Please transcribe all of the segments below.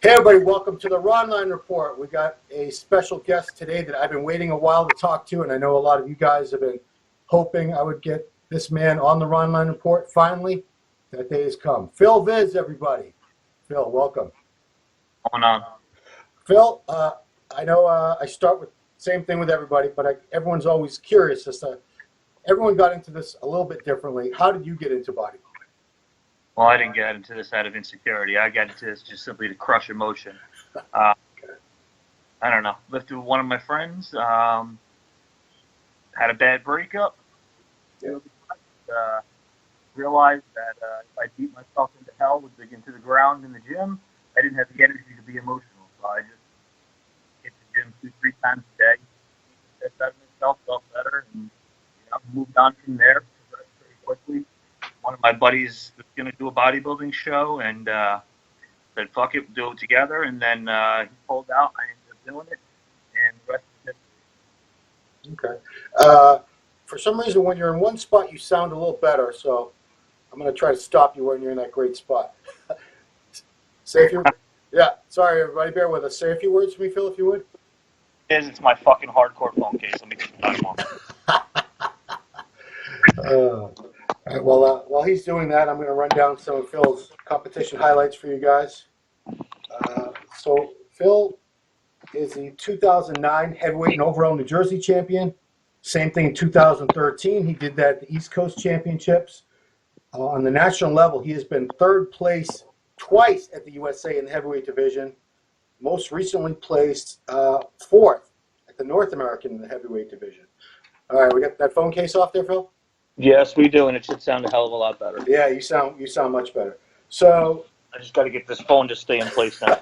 Hey everybody, welcome to the Ronline Report. We got a special guest today that I've been waiting a while to talk to, and I know a lot of you guys have been hoping I would get this man on the Ronline Report. Finally, that day has come. Phil Viz, everybody. Phil, welcome. What's going on? Phil, I know I start with the same thing with everybody, but everyone's always curious as to, everyone got into this a little bit differently. How did you get into bodybuilding? Well, I didn't get into this out of insecurity. I got into this just simply to crush emotion. I don't know. Lifted with one of my friends. Had a bad breakup. Realized that if I beat myself into hell with digging to the ground in the gym, I didn't have the energy to be emotional. So I just hit the gym 2-3 times a day. Felt better myself, felt better, and moved on from there very quickly. One of my buddies was going to do a bodybuilding show and said, fuck it, we'll do it together. And then he pulled out. I ended up doing it. And the rest is history. Okay. For some reason, when you're in one spot, you sound a little better. So I'm going to try to stop you when you're in that great spot. Say a few. Yeah. Sorry, everybody. Bear with us. Say a few words to me, Phil, if you would. It's my fucking hardcore phone case. Let me get the time off. All right, well, while he's doing that, I'm going to run down some of Phil's competition highlights for you guys. So Phil is the 2009 heavyweight and overall New Jersey champion. Same thing in 2013. He did that at the East Coast Championships. On the national level, he has been third place twice at the USA in the heavyweight division. Most recently placed fourth at the North American in the heavyweight division. All right, we got that phone case off there, Phil? Yes, we do, and it should sound a hell of a lot better. Yeah, you sound much better. So I just got to get this phone to stay in place now.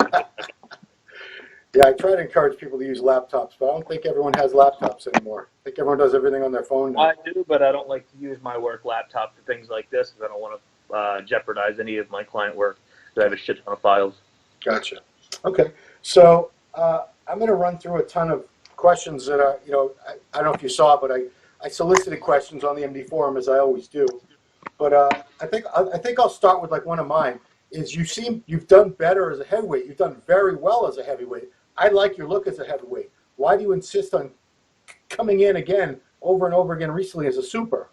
yeah, I try to encourage people to use laptops, but I don't think everyone has laptops anymore. I think everyone does everything on their phone now. I do, but I don't like to use my work laptop for things like this because I don't want to jeopardize any of my client work. I have a shit ton of files. Gotcha. Okay, so I'm going to run through a ton of questions that are, I don't know if you saw, but I solicited questions on the MD forum as I always do. But I think I'll start with like one of mine. Is you've done better as a heavyweight. You've done very well as a heavyweight. I like your look as a heavyweight. Why do you insist on coming in again over and over again recently as a super?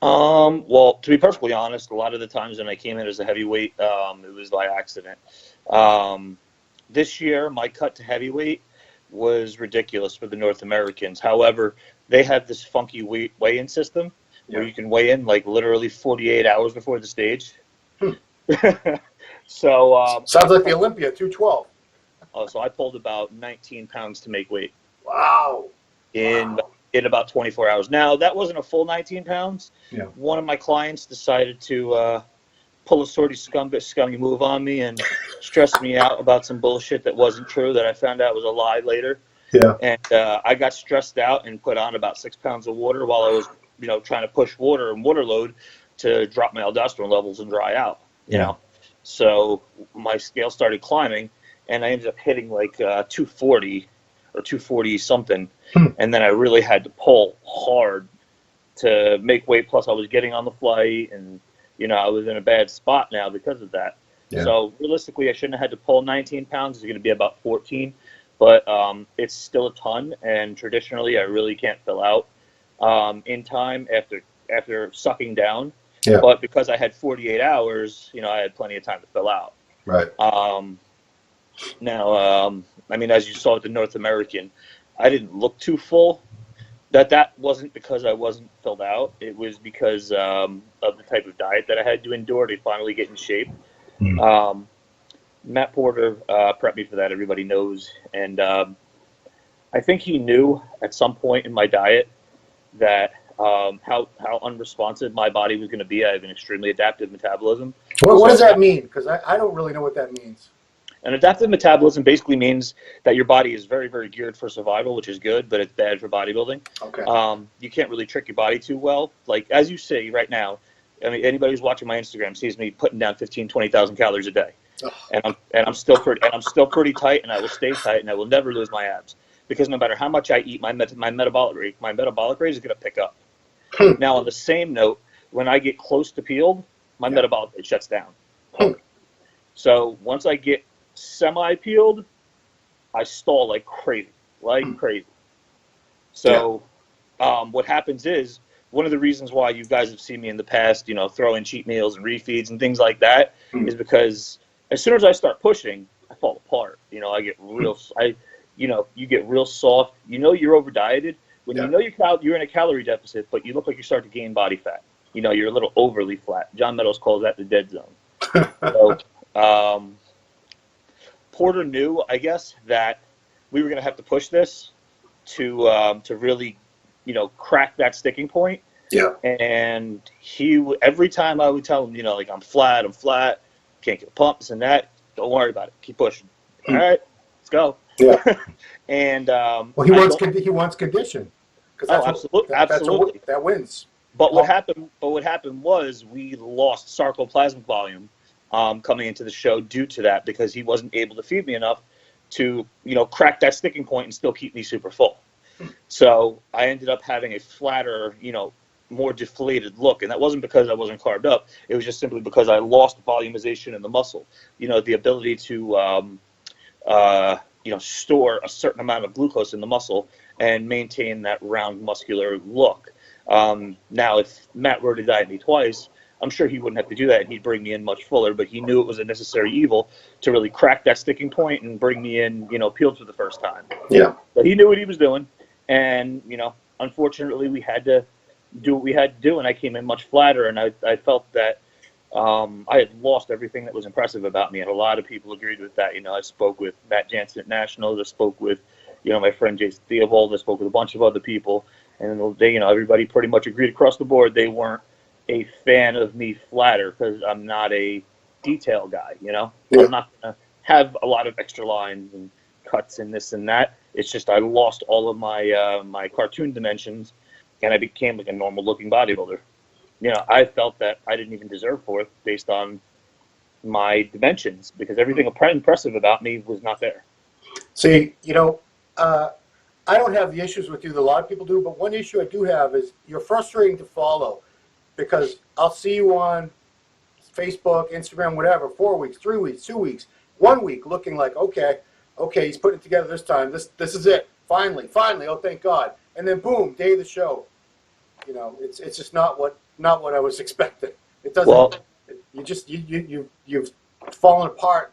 Well, to be perfectly honest, a lot of the times when I came in as a heavyweight, it was by accident. This year, my cut to heavyweight was ridiculous for the North Americans. However, they have this funky weigh-in system where you can weigh in like literally 48 hours before the stage. So sounds like the Olympia 212. So I pulled about 19 pounds to make weight. Wow. In about 24 hours. Now, that wasn't a full 19 pounds. Yeah. One of my clients decided to pull a sort of scummy move on me and stress me out about some bullshit that wasn't true that I found out was a lie later. Yeah. And I got stressed out and put on about 6 pounds of water while I was, trying to push water and water load to drop my aldosterone levels and dry out, So my scale started climbing, and I ended up hitting like 240 or 240 something. And then I really had to pull hard to make weight. Plus I was getting on the flight and, I was in a bad spot now because of that. Yeah. So realistically, I shouldn't have had to pull 19 pounds. It's going to be about 14, but it's still a ton. And traditionally, I really can't fill out in time after sucking down. Yeah. But because I had 48 hours, I had plenty of time to fill out. Right. Now, as you saw with the North American, I didn't look too full. That wasn't because I wasn't filled out. It was because of the type of diet that I had to endure to finally get in shape. Matt Porter prepped me for that. Everybody knows. And I think he knew at some point in my diet that how unresponsive my body was going to be. I have an extremely adaptive metabolism. What does that mean? Because I don't really know what that means. An adaptive metabolism basically means that your body is very, very geared for survival, which is good, but it's bad for bodybuilding. Okay. You can't really trick your body too well. Like, as you see right now, anybody who's watching my Instagram sees me putting down 15, 20,000 calories a day. And I'm still pretty tight, and I will stay tight, and I will never lose my abs. Because no matter how much I eat, my metabolic rate is going to pick up. Now, on the same note, when I get close to peeled, my metabolic rate shuts down. So once I get semi-peeled, I stall like crazy, So what happens is, one of the reasons why you guys have seen me in the past, throw in cheat meals and refeeds and things like that, is because as soon as I start pushing, I fall apart. I get you get real soft. You're over dieted when you're in a calorie deficit, but you look like you start to gain body fat. You're a little overly flat. John Meadows calls that the dead zone. So Porter knew, I guess, that we were going to have to push this to really, crack that sticking point. Yeah. And every time I would tell him, like, I'm flat, can't get pumps and that. Don't worry about it. Keep pushing. All right, let's go. Yeah. And he wants condition. Absolutely. That wins. But what happened was we lost sarcoplasmic volume coming into the show due to that, because he wasn't able to feed me enough to crack that sticking point and still keep me super full. So I ended up having a flatter, more deflated look, and that wasn't because I wasn't carved up. It was just simply because I lost volumization in the muscle. The ability to store a certain amount of glucose in the muscle and maintain that round muscular look. Now, if Matt were to diet me twice, I'm sure he wouldn't have to do that, and he'd bring me in much fuller, but he knew it was a necessary evil to really crack that sticking point and bring me in, peeled for the first time. Yeah. But he knew what he was doing, and, unfortunately we had to do what we had to do, and I came in much flatter, and I felt that I had lost everything that was impressive about me, and a lot of people agreed with that. I spoke with Matt Jansen at Nationals, I spoke with, my friend Jason Theobald, I spoke with a bunch of other people, and they, everybody pretty much agreed across the board they weren't a fan of me flatter, because I'm not a detail guy, Yeah. I'm not going to have a lot of extra lines and cuts and this and that. It's just I lost all of my my cartoon dimensions, and I became like a normal looking bodybuilder. I felt that I didn't even deserve fourth based on my dimensions, because everything impressive about me was not there. See, I don't have the issues with you that a lot of people do, but one issue I do have is you're frustrating to follow, because I'll see you on Facebook, Instagram, whatever, 4 weeks, 3 weeks, 2 weeks, 1 week, looking like, okay, he's putting it together this time. This is it. Finally, oh, thank God. And then boom, day of the show. It's just not what I was expecting. It doesn't. Well, you've fallen apart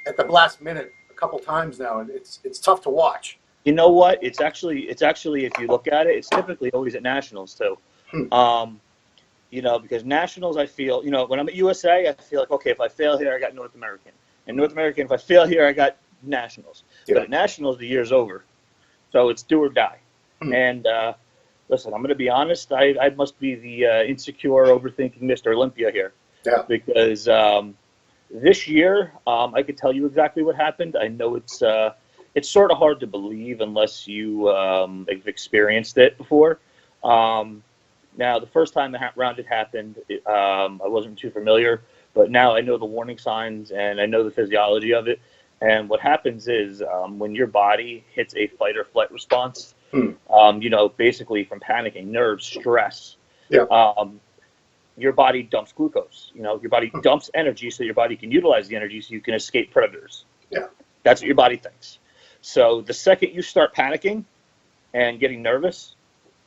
at the last minute a couple times now, and it's tough to watch. You know what? It's actually if you look at it, it's typically always at Nationals too. Because Nationals, I feel, when I'm at USA, I feel like, okay, if I fail here, I got North American. And North American, if I fail here, I got Nationals. Yeah. But at Nationals, the year's over. So it's do or die. And listen, I'm going to be honest, I must be the insecure, overthinking Mr. Olympia here. Yeah. Because this year, I could tell you exactly what happened. I know it's sort of hard to believe unless you have experienced it before. Now, the first time the round had happened, I wasn't too familiar, but now I know the warning signs and I know the physiology of it. And what happens is when your body hits a fight or flight response, basically from panicking, nerves, stress, your body dumps glucose. Your body dumps energy so your body can utilize the energy so you can escape predators. Yeah. That's what your body thinks. So the second you start panicking and getting nervous,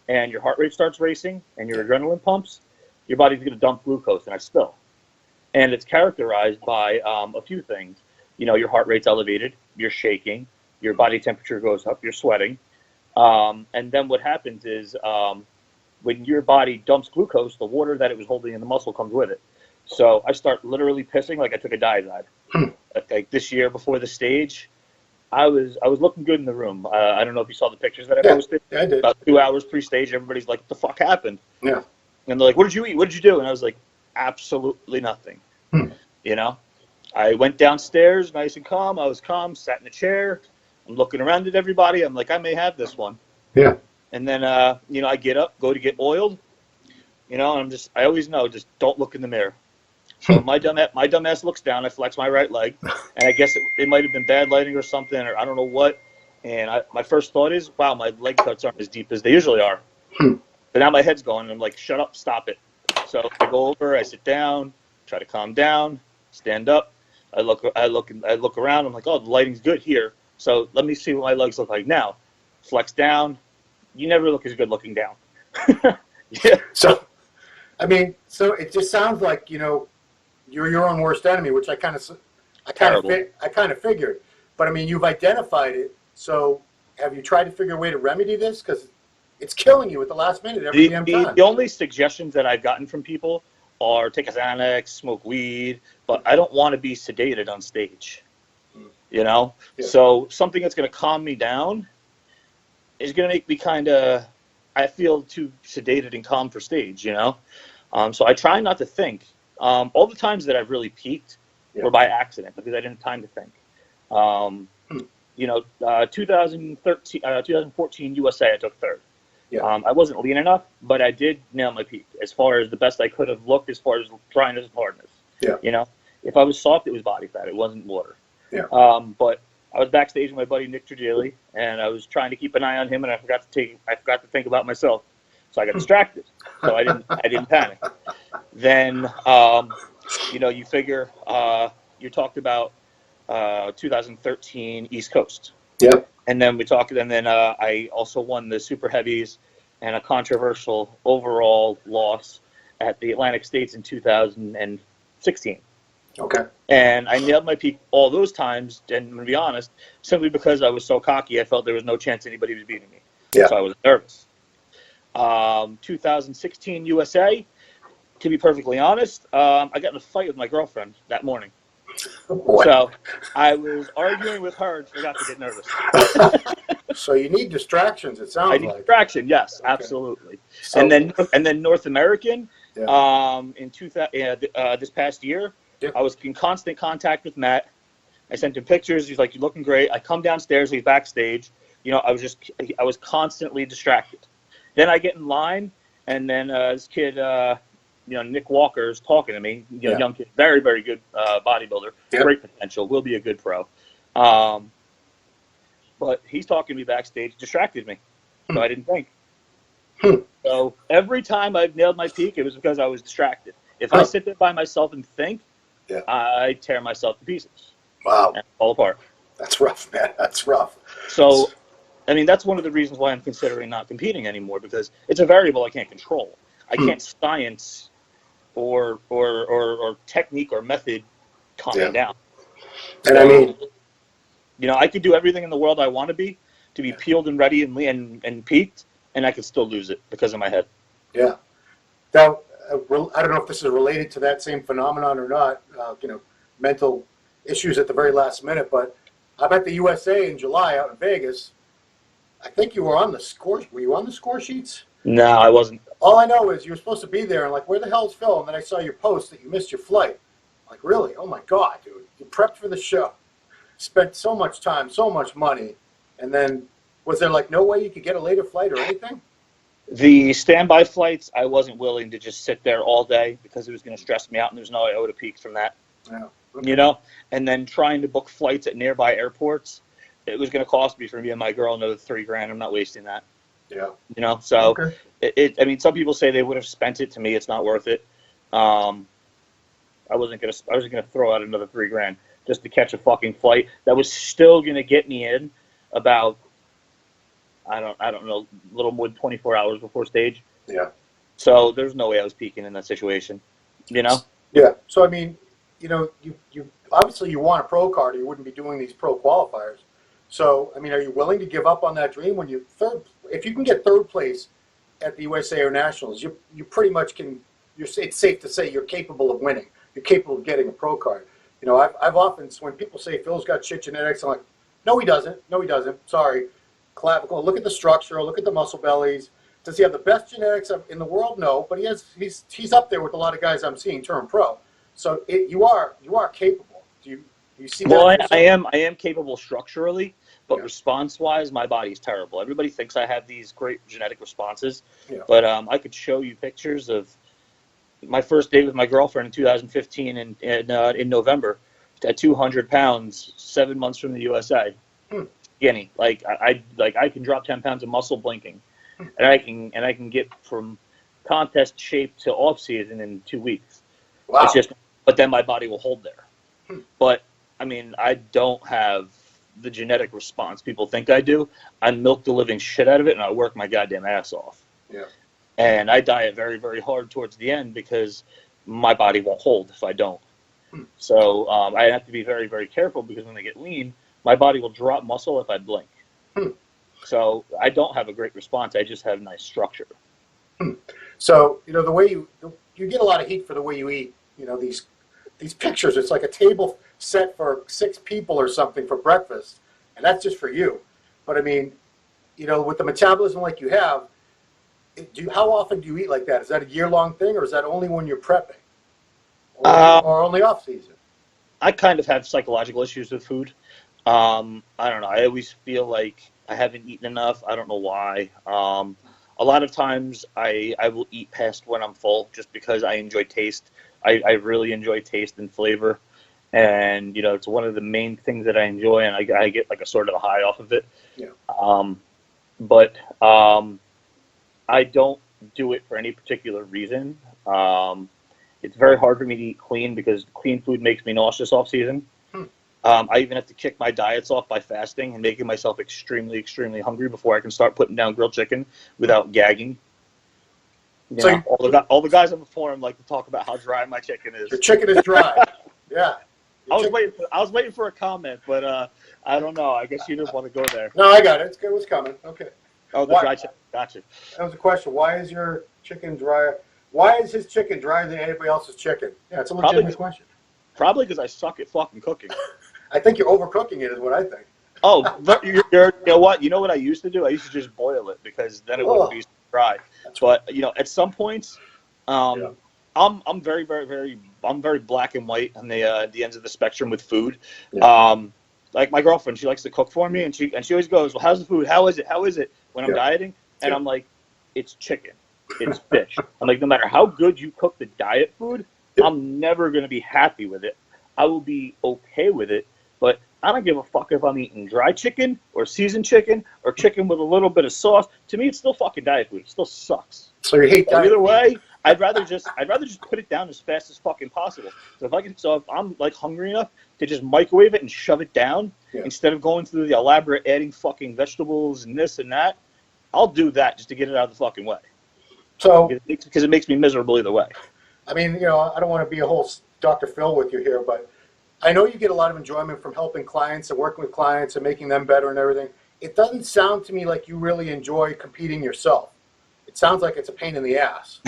and your heart rate starts racing, and your adrenaline pumps, your body's going to dump glucose, and I spill. And it's characterized by a few things. Your heart rate's elevated, you're shaking, your body temperature goes up, you're sweating. And then what happens is when your body dumps glucose, the water that it was holding in the muscle comes with it. So I start literally pissing like I took a diazide. Like this year before the stage, I was looking good in the room. I don't know if you saw the pictures that I posted. Yeah, I did. About 2 hours pre-stage, everybody's like, "What the fuck happened?" Yeah. And they're like, "What did you eat? What did you do?" And I was like, "Absolutely nothing." I went downstairs, nice and calm. I was calm, sat in a chair. I'm looking around at everybody. I'm like, I may have this one. Yeah. And then, I get up, go to get oiled. And I always know, just don't look in the mirror. So my dumb ass looks down. I flex my right leg, and I guess it might have been bad lighting or something, or I don't know what. And my first thought is, wow, my leg cuts aren't as deep as they usually are. But now my head's going, and I'm like, shut up, stop it. So I go over, I sit down, try to calm down, stand up. I look around. I'm like, oh, the lighting's good here. So let me see what my legs look like now. Flex down. You never look as good looking down. Yeah. So, I mean, so it just sounds like, you're your own worst enemy, which I kind of figured. But I mean, you've identified it. So have you tried to figure a way to remedy this? Because it's killing you at the last minute every damn time. The only suggestions that I've gotten from people are take a Xanax, smoke weed, but I don't want to be sedated on stage. Yeah. So something that's going to calm me down is going to make me I feel too sedated and calm for stage, So I try not to think. All the times that I've really peaked were by accident because I didn't have time to think. 2014 USA, I took third. Yeah. I wasn't lean enough, but I did nail my peak as far as the best I could have looked as far as trying as hardness. Yeah. If I was soft, it was body fat. It wasn't water. Yeah. But I was backstage with my buddy Nick Trigili, and I was trying to keep an eye on him, and I forgot to think about myself. So I got distracted. So I didn't panic. Then, you figure you talked about 2013 East Coast. Yeah. And then I also won the super heavies and a controversial overall loss at the Atlantic States in 2016. Okay. And I nailed my peak all those times, and to be honest, simply because I was so cocky, I felt there was no chance anybody was beating me. Yeah. So I was nervous. 2016 USA, to be perfectly honest, I got in a fight with my girlfriend that morning. Oh, so I was arguing with her and forgot to get nervous. So you need distractions, it sounds like. I need distraction, yes, okay. Absolutely. So, and then North American, in this past year, I was in constant contact with Matt. I sent him pictures. He's like, "You're looking great." I come downstairs. He's backstage. I was constantly distracted. Then I get in line, and then this kid, Nick Walker is talking to me. Young kid, very, very good bodybuilder, great potential, will be a good pro. But he's talking to me backstage, distracted me, so I didn't think. So every time I've nailed my peak, it was because I was distracted. If I sit there by myself and think, I tear myself to pieces. Wow. And fall apart. That's rough, man. That's rough. So, I mean, that's one of the reasons why I'm considering not competing anymore, because it's a variable I can't control. I can't science or technique or method calm me down. And I mean, I could do everything in the world I want to be peeled and ready and peaked, and I could still lose it because of my head. Yeah. Now, I don't know if this is related to that same phenomenon or not, mental issues at the very last minute, but I'm at the USA in July out in Vegas. I think you were on the score. Were you on the score sheets? No, I wasn't. All I know is you were supposed to be there, and like, where the hell's Phil? And then I saw your post that you missed your flight. Like, really? Oh my God, dude! You prepped for the show, spent so much time, so much money, and then was there like no way you could get a later flight or anything? The standby flights, I wasn't willing to just sit there all day because it was going to stress me out, and there's no way I would have peaked from that. Yeah. Okay. And then trying to book flights at nearby airports, it was going to cost me for me and my girl another $3,000. I'm not wasting that. Yeah. So I mean, some people say they would have spent it. To me, it's not worth it. I wasn't gonna throw out another $3,000 just to catch a fucking flight that was still gonna get me in about I don't know, a little more than 24 hours before stage. Yeah. So there's no way I was peaking in that situation. Yeah. So I mean, you obviously you want a pro card, or you wouldn't be doing these pro qualifiers. So I mean, are you willing to give up on that dream when if you can get third place at the USA or Nationals, you pretty much can. It's safe to say you're capable of winning. You're capable of getting a pro card. I've often, when people say Phil's got shit genetics, I'm like, no, he doesn't. No, he doesn't. Sorry. Clavicle. Look at the structure. Look at the muscle bellies. Does he have the best genetics in the world? No, but he's up there with a lot of guys I'm seeing turn pro. So you are capable. Do you see that? Well, I am capable structurally, but response-wise, my body's terrible. Everybody thinks I have these great genetic responses, but I could show you pictures of my first date with my girlfriend in 2015 in November at 200 pounds, 7 months from the USA. Skinny. I can drop 10 pounds of muscle blinking, and I can get from contest shape to off season in 2 weeks. Wow. But then my body will hold there. But I mean, I don't have the genetic response people think I do. I milk the living shit out of it, and I work my goddamn ass off. Yeah. And I diet very, very hard towards the end because my body won't hold if I don't. So I have to be very, very careful because when I get lean, my body will drop muscle if I blink. So I don't have a great response. I just have nice structure. So, the way you get a lot of heat for the way you eat, these pictures, it's like a table set for 6 people or something for breakfast, and that's just for you. But I mean, with the metabolism like you have, how often do you eat like that? Is that a year-long thing, or is that only when you're prepping? Or only off-season? I kind of have psychological issues with food. I don't know. I always feel like I haven't eaten enough. I don't know why. A lot of times I will eat past when I'm full just because I enjoy taste. I really enjoy taste and flavor. And, it's one of the main things that I enjoy, and I get like a sort of a high off of it. Yeah. But I don't do it for any particular reason. It's very hard for me to eat clean because clean food makes me nauseous off season. I even have to kick my diets off by fasting and making myself extremely, extremely hungry before I can start putting down grilled chicken without gagging. All the guys on the forum like to talk about how dry my chicken is. Your chicken is dry. Yeah. I was waiting for a comment, but I don't know. I guess you didn't want to go there. No, I got it. It was coming. Okay. Oh, the dry chicken. Gotcha. That was a question. Why is your chicken drier? Why is his chicken drier than anybody else's chicken? Yeah, it's a legitimate question. Probably because I suck at fucking cooking. I think you're overcooking it, is what I think. Oh, you know what? You know what I used to do? I used to just boil it because then it wouldn't be so dry. But at some points, I'm very, very, very, I'm very black and white on the ends of the spectrum with food. Yeah. Like my girlfriend, she likes to cook for me, and she always goes, "Well, how's the food? How is it? How is it?" When I'm dieting, and I'm like, "It's chicken, it's fish." I'm like, no matter how good you cook the diet food, I'm never gonna be happy with it. I will be okay with it, but I don't give a fuck if I'm eating dry chicken or seasoned chicken or chicken with a little bit of sauce. To me, it's still fucking diet food. It still sucks. So you hate diet either way. I'd rather just put it down as fast as fucking possible. So if I'm like hungry enough to just microwave it and shove it down instead of going through the elaborate adding fucking vegetables and this and that, I'll do that just to get it out of the fucking way. So because it makes me miserable either way. I mean, I don't want to be a whole Dr. Phil with you here, but I know you get a lot of enjoyment from helping clients and working with clients and making them better and everything. It doesn't sound to me like you really enjoy competing yourself. It sounds like it's a pain in the ass.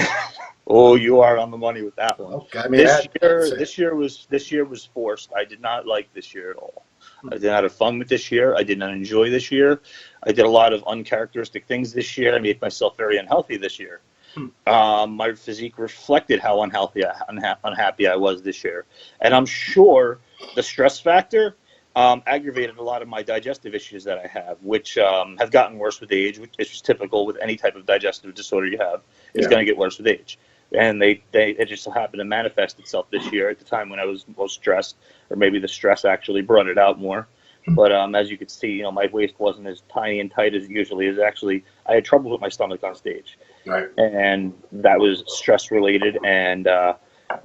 Oh, you are on the money with that one. Okay, I mean, this year was forced. I did not like this year at all. I did not have fun with this year. I did not enjoy this year. I did a lot of uncharacteristic things this year. I made myself very unhealthy this year. My physique reflected how unhappy I was this year, and I'm sure the stress factor aggravated a lot of my digestive issues that I have, which have gotten worse with age, which is typical with any type of digestive disorder you have. It's going to get worse with age. And it just so happened to manifest itself this year at the time when I was most stressed, or maybe the stress actually brought it out more. But as you could see, my waist wasn't as tiny and tight as it usually is. Actually, I had trouble with my stomach on stage. Right. And that was stress related. And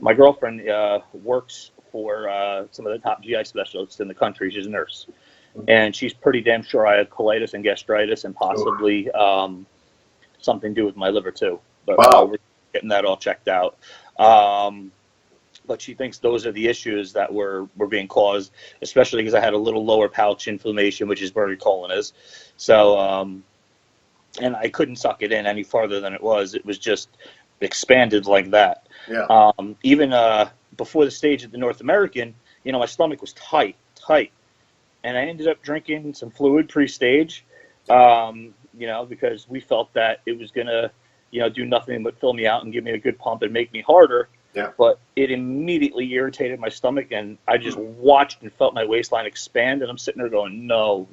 my girlfriend works for some of the top GI specialists in the country. She's a nurse. And she's pretty damn sure I have colitis and gastritis and possibly something to do with my liver too. But we're getting that all checked out. But she thinks those are the issues that were being caused, especially because I had a little lower pouch inflammation, which is where your colon is. So, and I couldn't suck it in any farther than it was. It was just expanded like that. Yeah. Even before the stage at the North American, my stomach was tight. And I ended up drinking some fluid pre-stage, because we felt that it was going to, do nothing but fill me out and give me a good pump and make me harder. Yeah. But it immediately irritated my stomach, and I just watched and felt my waistline expand, and I'm sitting there going, no,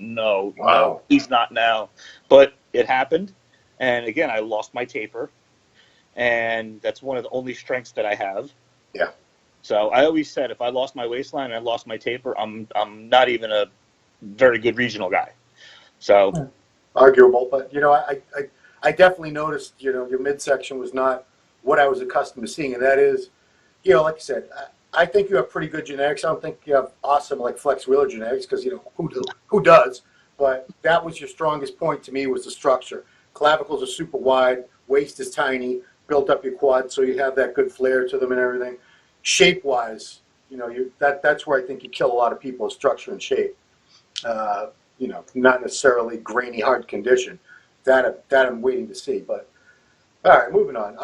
he's not now. But it happened, and again, I lost my taper, and that's one of the only strengths that I have. Yeah. So I always said if I lost my waistline and I lost my taper, I'm not even a very good regional guy. So arguable, but I definitely noticed your midsection was not what I was accustomed to seeing, and that is, like you said, I think you have pretty good genetics. I don't think you have awesome like flex wheeler genetics because who does? But that was your strongest point to me, was the structure. Clavicles are super wide, waist is tiny, built up your quad, so you have that good flare to them and everything. Shape wise, that's where I think you kill a lot of people, is structure and shape. Not necessarily grainy hard condition. That I'm waiting to see. But all right, moving on.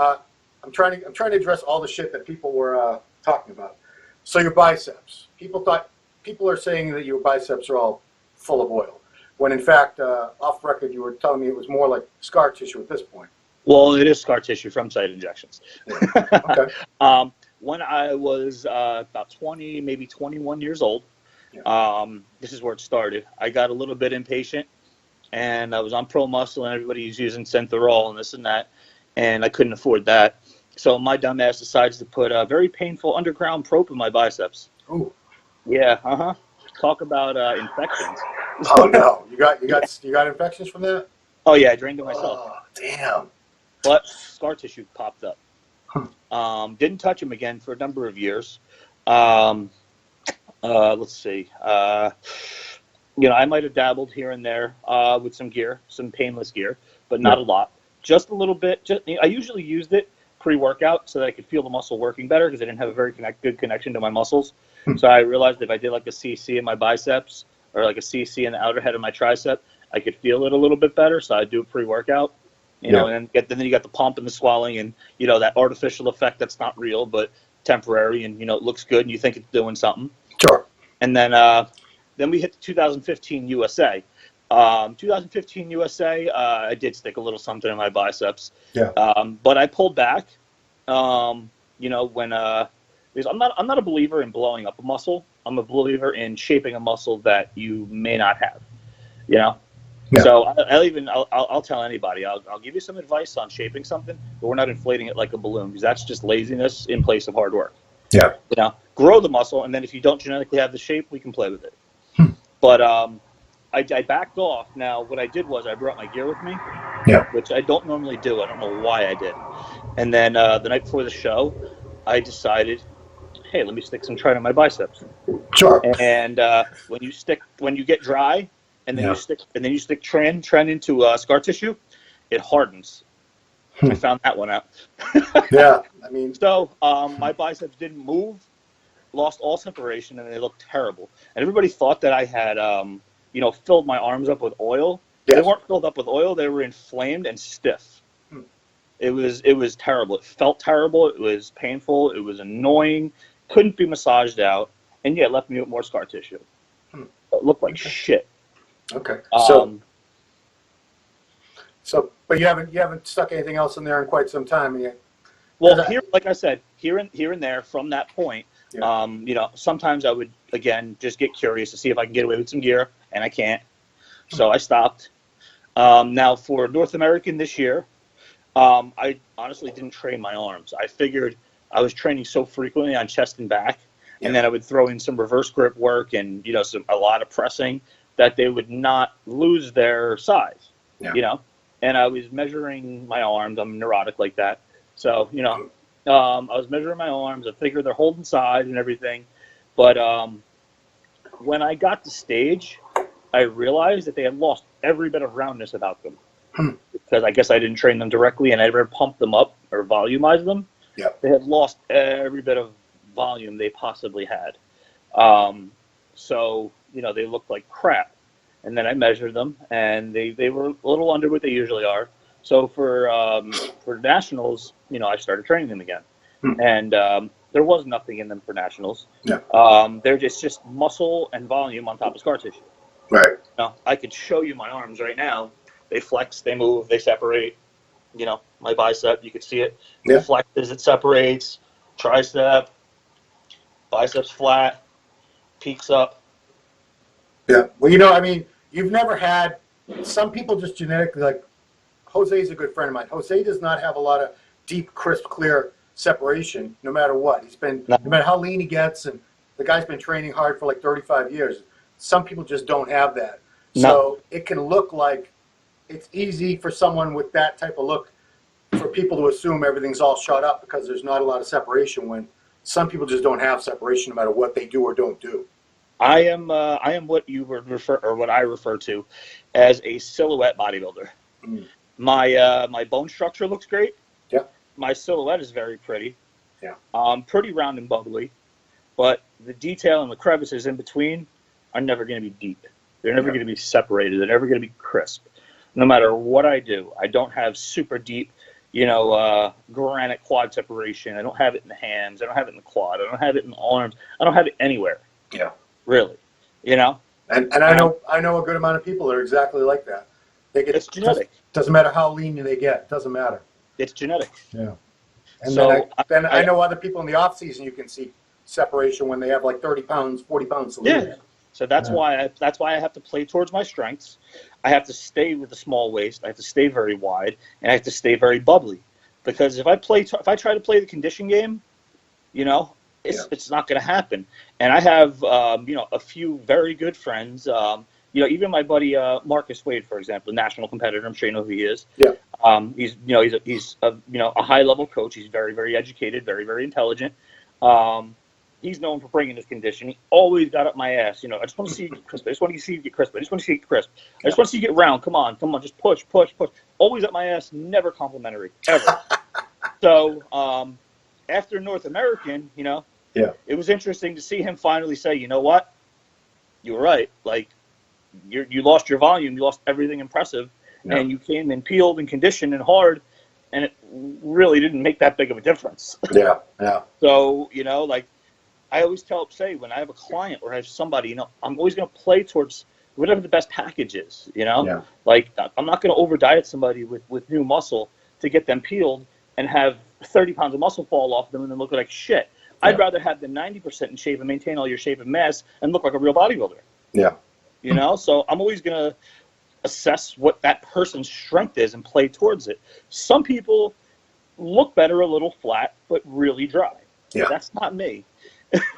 I'm trying to address all the shit that people were talking about. So your biceps. People are saying that your biceps are all full of oil, when in fact, off record, you were telling me it was more like scar tissue at this point. Well, it is scar tissue from site injections. Yeah. Okay. When I was about 20, maybe 21 years old, this is where it started. I got a little bit impatient, and I was on Pro Muscle, and everybody was using Synthorol and this and that, and I couldn't afford that. So my dumb ass decides to put a very painful underground probe in my biceps. Ooh. Yeah. Talk about infections. Oh no! You got infections from that? Oh yeah, I drained it myself. Oh damn! But scar tissue popped up. Huh. Didn't touch them again for a number of years. Let's see. I might have dabbled here and there with some gear, some painless gear, but not a lot. Just a little bit. I usually used it pre-workout so that I could feel the muscle working better, because I didn't have a very good connection to my muscles. So I realized if I did like a CC in my biceps or like a CC in the outer head of my tricep, I could feel it a little bit better. So I do it pre-workout, and then you got the pump and the swelling and that artificial effect that's not real but temporary, and it looks good and you think it's doing something. Sure. And then we hit the 2015 USA. 2015 USA, I did stick a little something in my biceps. Yeah. But I pulled back. Because I'm not a believer in blowing up a muscle. I'm a believer in shaping a muscle that you may not have. Yeah. So I'll tell anybody. I'll give you some advice on shaping something, but we're not inflating it like a balloon, because that's just laziness in place of hard work. Yeah. Grow the muscle, and then if you don't genetically have the shape, we can play with it. But I backed off. Now, what I did was I brought my gear with me, which I don't normally do. I don't know why I did. And then the night before the show, I decided, hey, let me stick some tren in my biceps. Sure. And when you get dry, and then you stick tren into scar tissue, it hardens. I found that one out. Yeah, So my biceps didn't move, lost all separation, and they looked terrible. And everybody thought that I had, filled my arms up with oil. Yes. They weren't filled up with oil. They were inflamed and stiff. It was terrible. It felt terrible. It was painful. It was annoying. Couldn't be massaged out. And it left me with more scar tissue. It looked like shit. Okay. But you haven't stuck anything else in there in quite some time yet. Well, like I said, here and there from that point, sometimes I would again just get curious to see if I can get away with some gear, and I can't. So I stopped. Now for North American this year, I honestly didn't train my arms. I figured I was training so frequently on chest and back, and then I would throw in some reverse grip work and a lot of pressing, that they would not lose their size. And I was measuring my arms. I'm neurotic like that. So, I was measuring my arms. I figured they're holding size and everything. But when I got to stage, I realized that they had lost every bit of roundness about them. Because I guess I didn't train them directly and I never pumped them up or volumized them. They had lost every bit of volume they possibly had. So, they looked like crap. And then I measured them, and they were a little under what they usually are. So for nationals, I started training them again, and there was nothing in them for nationals. They're just muscle and volume on top of scar tissue. Right. I could show you my arms right now. They flex, they move, they separate. My bicep, you could see it. It flexes, it separates. Tricep, biceps flat, peaks up. Yeah. Well, you've never had, some people just genetically, like Jose's a good friend of mine. Jose does not have a lot of deep, crisp, clear separation no matter what. No matter how lean he gets, and the guy's been training hard for like 35 years. Some people just don't have that. So it can look like it's easy for someone with that type of look for people to assume everything's all shot up because there's not a lot of separation when some people just don't have separation no matter what they do or don't do. I am what you would refer, or what I refer to as a silhouette bodybuilder. Mm. My bone structure looks great. Yeah. My silhouette is very pretty. Yeah. Pretty round and bubbly, but the detail and the crevices in between are never going to be deep. They're never going to be separated. They're never going to be crisp. No matter what I do, I don't have super deep, granite quad separation. I don't have it in the hams. I don't have it in the quad. I don't have it in the arms. I don't have it anywhere. Yeah. Really, And I know a good amount of people that are exactly like that. It's genetic. Doesn't matter how lean they get. Doesn't matter. It's genetic. Yeah. And so then I know other people in the off season you can see separation when they have like 30 pounds, 40 pounds to lose. Yeah. So that's why I have to play towards my strengths. I have to stay with a small waist. I have to stay very wide, and I have to stay very bubbly. Because if I try to play the condition game, it's not going to happen. And I have a few very good friends. Even my buddy Marcus Wade, for example, a national competitor. I'm sure you know who he is. Yeah. He's a high level coach. He's very, very educated, very, very intelligent. He's known for bringing this condition. He always got up my ass. I just want to see you get crisp. I just want to see you get crisp. I just want to see you get crisp. I just want to see you get round. Come on. Just push. Always up my ass. Never complimentary. Ever. So after North American, it was interesting to see him finally say, you know what? You were right. Like, you lost your volume. You lost everything impressive. Yeah. And you came in peeled and conditioned and hard. And it really didn't make that big of a difference. Yeah. So, I always say when I have a client or I have somebody, I'm always going to play towards whatever the best package is, Yeah. Like, I'm not going to over diet somebody with new muscle to get them peeled and have 30 pounds of muscle fall off them and then look like shit. Yeah. I'd rather have them 90% in shape and maintain all your shape and mass and look like a real bodybuilder. Yeah. So I'm always going to assess what that person's strength is and play towards it. Some people look better a little flat, but really dry. Yeah. That's not me.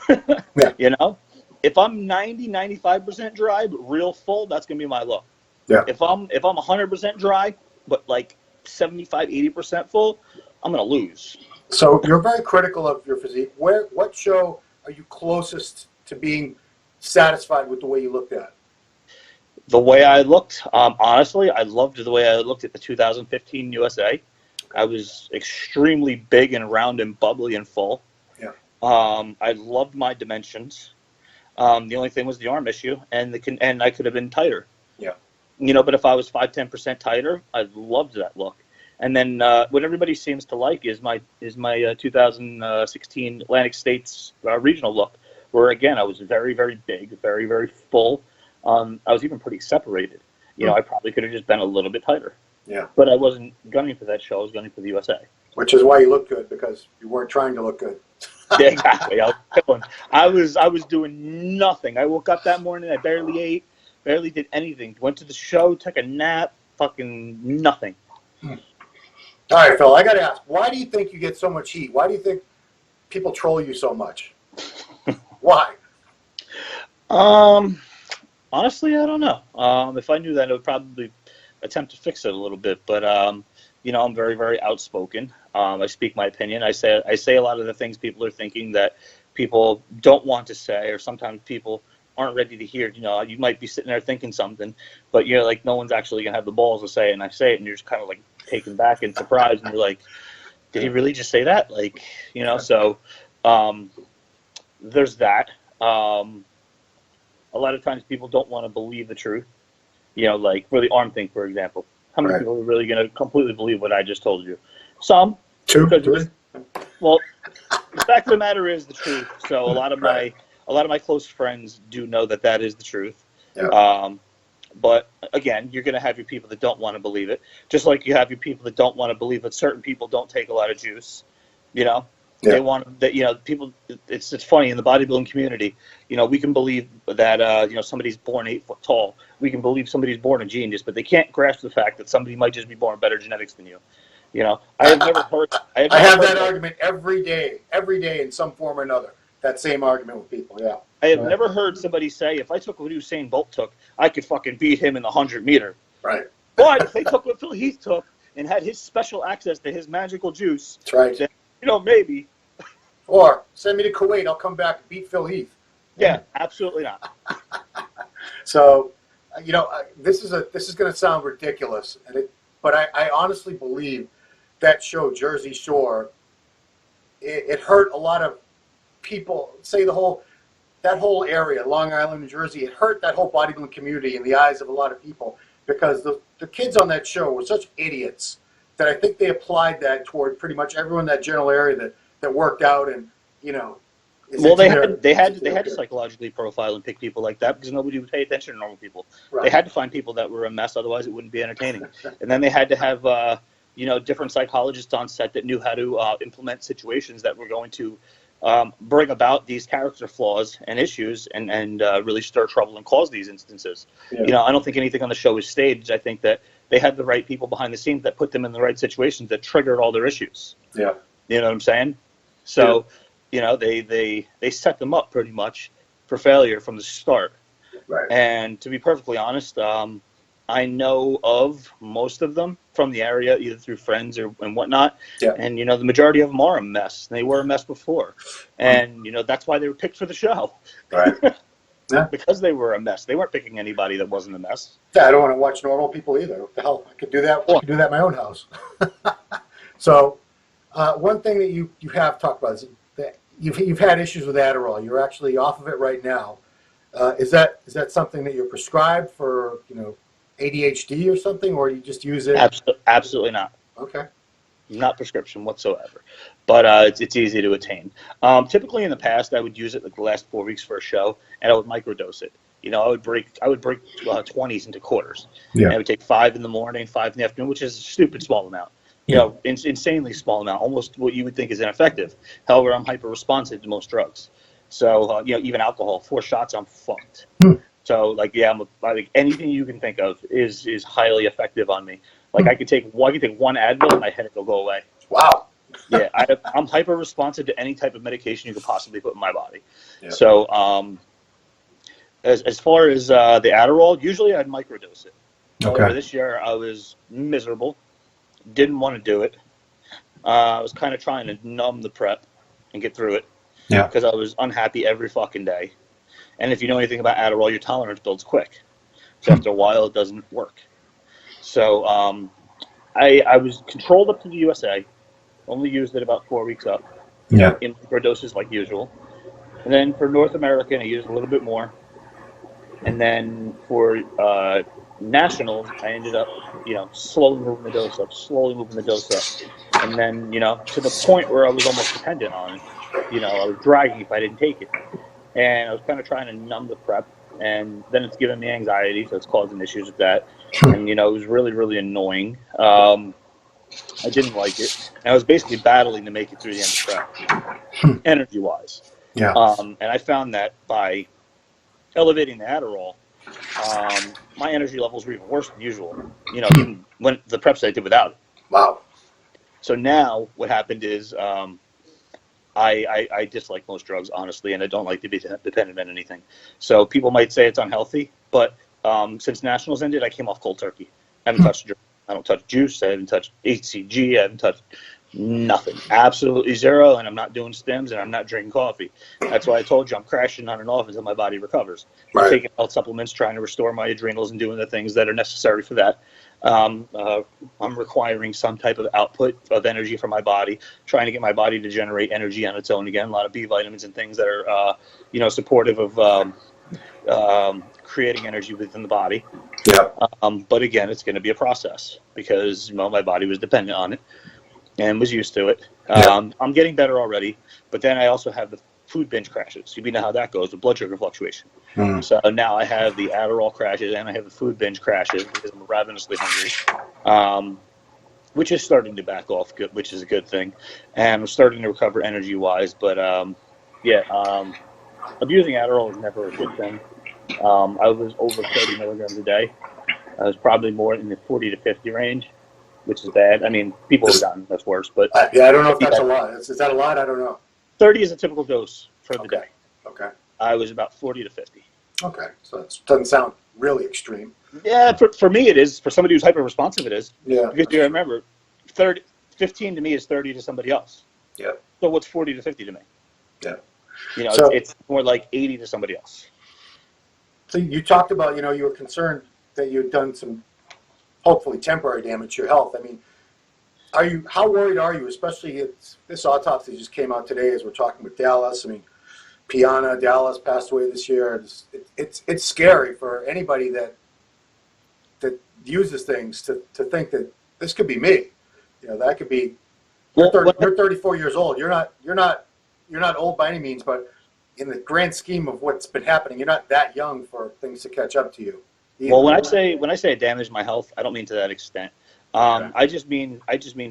Yeah. If I'm 95% dry, but real full, that's going to be my look. Yeah. If I'm 100% dry, but like 75, 80% full, I'm going to lose. So you're very critical of your physique. What show are you closest to being satisfied with the way you looked at? The way I looked, honestly, I loved the way I looked at the 2015 USA. I was extremely big and round and bubbly and full. Yeah. I loved my dimensions. The only thing was the arm issue, and I could have been tighter. Yeah. But if I was 5-10% tighter, I loved that look. And then what everybody seems to like is my 2016 Atlantic States regional look, where again I was very, very big, very, very full. I was even pretty separated. I probably could have just been a little bit tighter. Yeah. But I wasn't gunning for that show. I was gunning for the USA. Which is why you look good, because you weren't trying to look good. Yeah, exactly. I was doing nothing. I woke up that morning. I barely ate, barely did anything. Went to the show, took a nap, fucking nothing. All right, Phil, I got to ask, why do you think you get so much heat? Why do you think people troll you so much? Why? Honestly, I don't know. If I knew that, I would probably attempt to fix it a little bit. But I'm very, very outspoken. I speak my opinion. I say a lot of the things people are thinking that people don't want to say, or sometimes people aren't ready to hear. You might be sitting there thinking something, but like no one's actually gonna have the balls to say it. And I say it, and you're just kind of like taken back and surprised, and you're like, did he really just say that? So there's that. A lot of times people don't want to believe the truth. Like for the arm thing, for example. How many people are really going to completely believe what I just told you? Some. 2, 3. Well, the fact of the matter is the truth. So a lot of my close friends do know that is the truth. Yeah. But again, you're going to have your people that don't want to believe it. Just like you have your people that don't want to believe that certain people don't take a lot of juice. Yeah. They want that. People. It's funny in the bodybuilding community. We can believe that somebody's born 8 foot tall. We can believe somebody's born a genius, but they can't grasp the fact that somebody might just be born better genetics than you. I have never heard. I have that argument every day in some form or another. That same argument with people. Yeah. I have never heard somebody say, if I took what Usain Bolt took, I could fucking beat him in the 100-meter. Right. But if they took what Phil Heath took and had his special access to his magical juice, that's right. then, maybe. Or send me to Kuwait. I'll come back and beat Phil Heath. Yeah, absolutely not. So, this is going to sound ridiculous, but I honestly believe that show, Jersey Shore, it hurt a lot of people. Say that whole area, Long Island, New Jersey, it hurt that whole bodybuilding community in the eyes of a lot of people because the kids on that show were such idiots that I think they applied that toward pretty much everyone in that general area that worked out and Well, they had to psychologically profile and pick people like that because nobody would pay attention to normal people. Right. They had to find people that were a mess, otherwise it wouldn't be entertaining. And then they had to have different psychologists on set that knew how to implement situations that were going to bring about these character flaws and issues and really stir trouble and cause these instances. Yeah. I don't think anything on the show is staged. I think that they had the right people behind the scenes that put them in the right situations that triggered all their issues. Yeah. You know what I'm saying? So, they set them up pretty much for failure from the start. Right. And to be perfectly honest, I know of most of them from the area, either through friends and whatnot. Yeah. And, the majority of them are a mess. They were a mess before. And, that's why they were picked for the show. Right. Yeah. Because they were a mess. They weren't picking anybody that wasn't a mess. Yeah, I don't want to watch normal people either. What the hell? I could do that. I could do that in my own house. So, one thing that you have talked about is that you've had issues with Adderall. You're actually off of it right now. Is that something that you're prescribed for, ADHD or something, or you just use it? Absolutely not. Okay. Not prescription whatsoever, but it's easy to attain. Typically in the past, I would use it like the last 4 weeks for a show, and I would microdose it. I would break 20s into quarters. Yeah. And I would take 5 in the morning, 5 in the afternoon, which is a stupid small amount. Insanely small amount, almost what you would think is ineffective. However, I'm hyper responsive to most drugs. So, even alcohol, 4 shots, I'm fucked. So, anything you can think of is highly effective on me. Like, I could take one Advil and my headache will go away. Wow. Yeah, I'm hyper responsive to any type of medication you could possibly put in my body. Yeah. So, as far as the Adderall, usually I'd microdose it. Okay. However, this year I was miserable. Didn't want to do it. I was kind of trying to numb the prep and get through it. Yeah. Because I was unhappy every fucking day. And if you know anything about Adderall, your tolerance builds quick. So after a while, it doesn't work. So I was controlled up to the USA. Only used it about 4 weeks up. Yeah. In microdoses like usual. And then for North America, I used a little bit more. And then for nationals, I ended up, slowly moving the dose up. And then, to the point where I was almost dependent on it. I was dragging if I didn't take it. And I was kind of trying to numb the prep. And then it's giving me anxiety, so it's causing issues with that. And, it was really, really annoying. I didn't like it. And I was basically battling to make it through the end of prep, energy-wise. Yeah. And I found that by elevating the Adderall, my energy levels were even worse than usual. Even when the preps I did without it. Wow. So now what happened is I dislike most drugs, honestly, and I don't like to be dependent on anything. So people might say it's unhealthy, but since Nationals ended, I came off cold turkey. I haven't touched drugs. I don't touch juice. I haven't touched HCG. I haven't touched nothing. Absolutely zero, and I'm not doing stims, and I'm not drinking coffee. That's why I told you I'm crashing on and off until my body recovers. Right. I'm taking health supplements, trying to restore my adrenals and doing the things that are necessary for that. I'm requiring some type of output of energy from my body, trying to get my body to generate energy on its own again. A lot of B vitamins and things that are, supportive of creating energy within the body. Yeah. But again, it's going to be a process because my body was dependent on it and was used to it. I'm getting better already, but then I also have the food binge crashes. You know how that goes with blood sugar fluctuation. So now I have the Adderall crashes and I have the food binge crashes because I'm ravenously hungry, which is starting to back off, which is a good thing. And I'm starting to recover energy-wise, but abusing Adderall is never a good thing. I was over 30 milligrams a day. I was probably more in the 40 to 50 range, which is bad. I mean, people have gotten much worse, but I don't know if that's a lot. Is that a lot? I don't know. 30 is a typical dose for the day. Okay. I was about 40 to 50. Okay, so that doesn't sound really extreme. Yeah, for me it is. For somebody who's hyper responsive, it is. Yeah. Because you remember, 15 to me is 30 to somebody else. Yeah. So what's 40 to 50 to me? Yeah. You know, So, it's more like 80 to somebody else. so you talked about, you were concerned that you'd done some hopefully temporary damage to your health. I mean, how worried are you, especially this autopsy just came out today as we're talking with Dallas. I mean, Piana, Dallas passed away this year. It's scary for anybody that uses things to think that this could be me. That could be. You're 34 years old. You're not old by any means, but in the grand scheme of what's been happening, you're not that young for things to catch up to you. Either. Well, when I say it damaged my health, I don't mean to that extent. Okay. I just mean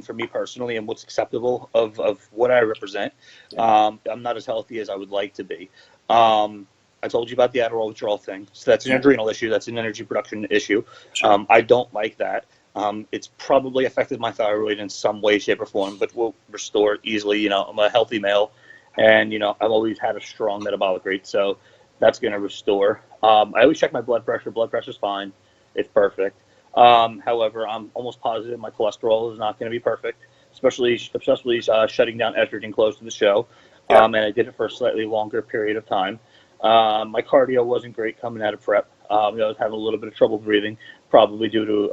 for me personally and what's acceptable of what I represent. Yeah. I'm not as healthy as I would like to be. I told you about the Adderall withdrawal thing. So that's an adrenal issue. That's an energy production issue. Sure. I don't like that. It's probably affected my thyroid in some way, shape, or form, but will restore easily. I'm a healthy male, and I've always had a strong metabolic rate, so that's going to restore. I always check my blood pressure. Blood pressure's fine. It's perfect. However, I'm almost positive my cholesterol is not going to be perfect, especially shutting down estrogen close to the show. Yeah. And I did it for a slightly longer period of time. My cardio wasn't great coming out of prep. I was having a little bit of trouble breathing, probably due to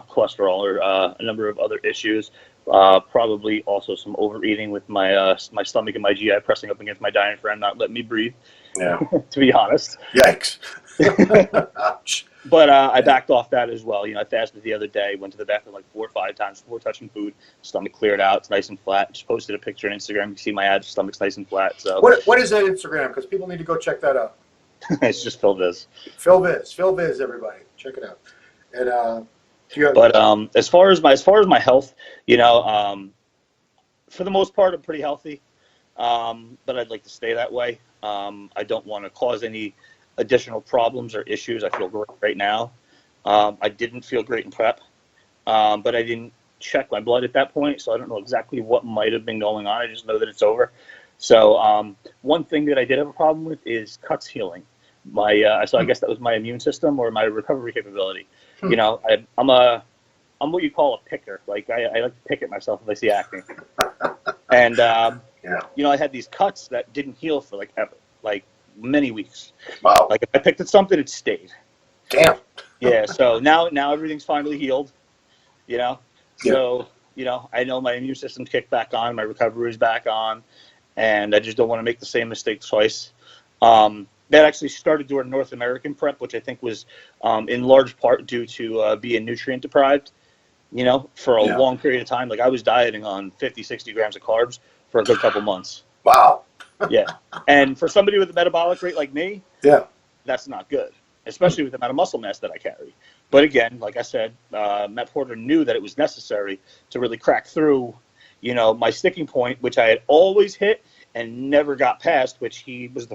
cholesterol or a number of other issues. Probably also some overeating with my stomach and my GI pressing up against my diaphragm, not letting me breathe. Yeah. To be honest. Yikes. Ouch. But I backed off that as well. I fasted the other day, went to the bathroom like 4 or 5 times before touching food. Stomach cleared out. It's nice and flat. Just posted a picture on Instagram. You can see my ad. Stomach's nice and flat. So What is that Instagram? Because people need to go check that out. it's just Phil Viz. Phil Viz, everybody. Check it out. And But as far as my health, for the most part, I'm pretty healthy. But I'd like to stay that way. I don't want to cause any additional problems or issues. I feel great right now. I didn't feel great in prep, but I didn't check my blood at that point, so I don't know exactly what might have been going on. I just know that it's over. So one thing that I did have a problem with is cuts healing. So I guess that was my immune system or my recovery capability. I'm what you call a picker. Like I like to pick at myself if I see acne. And I had these cuts that didn't heal for like ever, like many weeks. Wow. Like if I picked at something, it stayed. Damn. Yeah. So now everything's finally healed. So I know my immune system's kicked back on, my recovery's back on, and I just don't want to make the same mistake twice. That actually started during North American prep, which I think was in large part due to being nutrient deprived, for a long period of time. Like I was dieting on 50, 60 grams of carbs for a good couple months. Wow. Yeah. And for somebody with a metabolic rate like me, that's not good, especially with the amount of muscle mass that I carry. But again, like I said, Matt Porter knew that it was necessary to really crack through, my sticking point, which I had always hit and never got past, which he was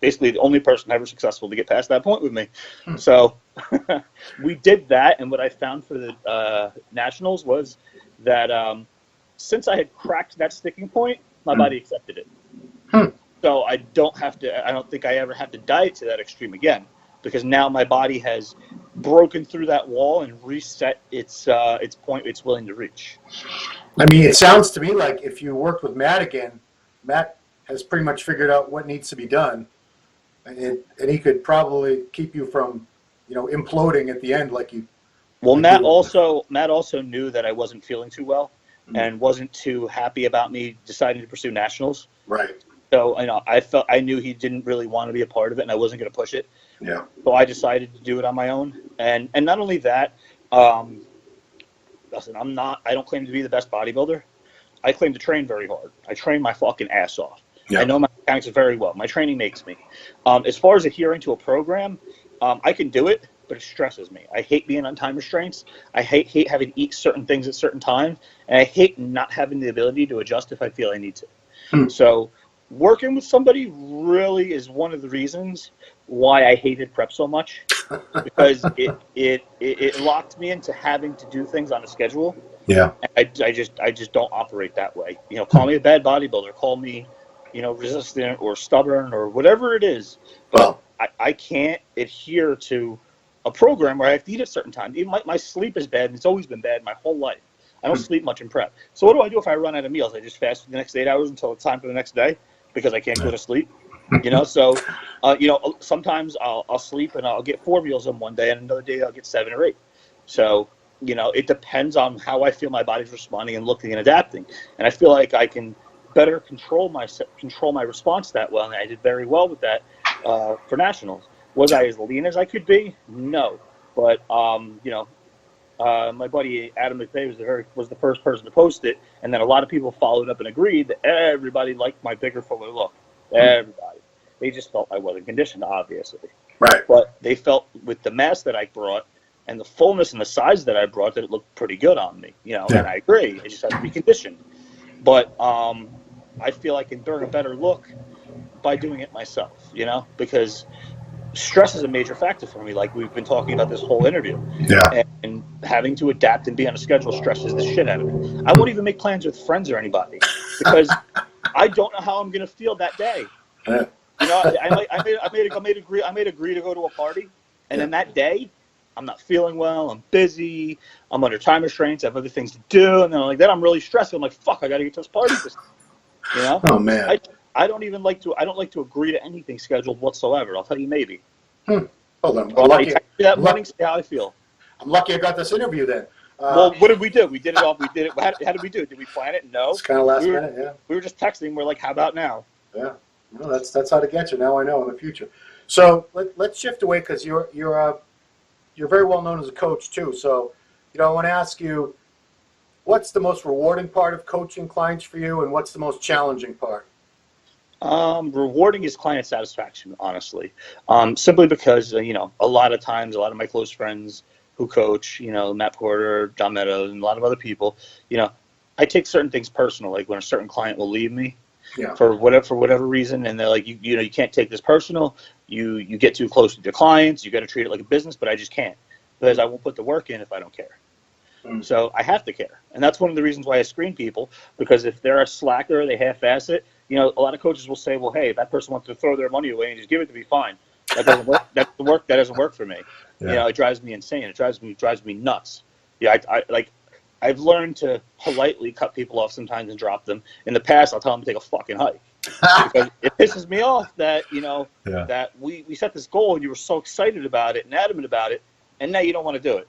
basically the only person ever successful to get past that point with me. So we did that, and what I found for the nationals was that since I had cracked that sticking point, my body accepted it. So I don't think I ever have to diet to that extreme again, because now my body has broken through that wall and reset its point it's willing to reach. I mean, it sounds to me like if you worked with Matt again, Matt has pretty much figured out what needs to be done, and he could probably keep you from, imploding at the end like you. Well, Matt also knew that I wasn't feeling too well and wasn't too happy about me deciding to pursue nationals. Right. So I knew he didn't really want to be a part of it, and I wasn't going to push it. Yeah. So I decided to do it on my own, and not only that, listen, I don't claim to be the best bodybuilder. I claim to train very hard. I train my fucking ass off. Yeah. I know my mechanics very well. My training makes me. As far as adhering to a program, I can do it, but it stresses me. I hate being on time restraints. I hate having to eat certain things at certain times, and I hate not having the ability to adjust if I feel I need to. So working with somebody really is one of the reasons why I hated prep so much, because it locked me into having to do things on a schedule. Yeah. I just don't operate that way. Call me a bad bodybuilder, call me, resistant or stubborn or whatever it is. But I can't adhere to a program where I have to eat at certain times. Even my sleep is bad, and it's always been bad my whole life. I don't sleep much in prep. So what do I do if I run out of meals? I just fast for the next 8 hours until it's time for the next day? because I can't go to sleep. So sometimes I'll sleep and I'll get 4 meals in one day, and another day I'll get 7 or 8. So it depends on how I feel my body's responding and looking and adapting. And I feel like I can better control my response that well, and I did very well with that for nationals. Was I as lean as I could be? No, but my buddy Adam McVeigh was the first person to post it, and then a lot of people followed up and agreed that everybody liked my bigger, fuller look. Everybody. They just felt I wasn't conditioned, obviously. Right. But they felt with the mass that I brought and the fullness and the size that I brought that it looked pretty good on me. And I agree. I just have to be conditioned. But I feel I can bring a better look by doing it myself, because stress is a major factor for me, like we've been talking about this whole interview. Yeah. And having to adapt and be on a schedule stresses the shit out of me. I won't even make plans with friends or anybody because I don't know how I'm going to feel that day. Yeah. I may agree to go to a party, and then that day, I'm not feeling well. I'm busy. I'm under time restraints. I have other things to do, and then I'm really stressed. I'm like, fuck, I got to get to this party. Oh man. I don't like to agree to anything scheduled whatsoever. I'll tell you maybe. Hold on. Well, lucky. That morning, say how I feel. I'm lucky I got this interview then. Well, what did we do? We did it all. We did it. How did we do it? Did we plan it? No. It's kind of last minute. Yeah. We were just texting. We're like, how about now? Yeah. No, that's how to get you. Now I know in the future. So let's shift away because you're very well known as a coach too. So I want to ask you, what's the most rewarding part of coaching clients for you, and what's the most challenging part? Rewarding is client satisfaction, honestly. Simply because a lot of times, a lot of my close friends who coach, Matt Porter, John Meadows, and a lot of other people, I take certain things personal, like when a certain client will leave me. Yeah. For whatever reason, and they're like, you can't take this personal. You get too close with your clients. You got to treat it like a business, but I just can't because I won't put the work in if I don't care. So I have to care, and that's one of the reasons why I screen people, because if they're a slacker, they half-ass it. A lot of coaches will say, well, hey, that person wants to throw their money away and just give it to me, fine. That doesn't work. That doesn't work for me. Yeah. It drives me insane. It drives me nuts. I've learned to politely cut people off sometimes and drop them. In the past, I'll tell them to take a fucking hike because it pisses me off that that we set this goal and you were so excited about it and adamant about it, and now you don't want to do it.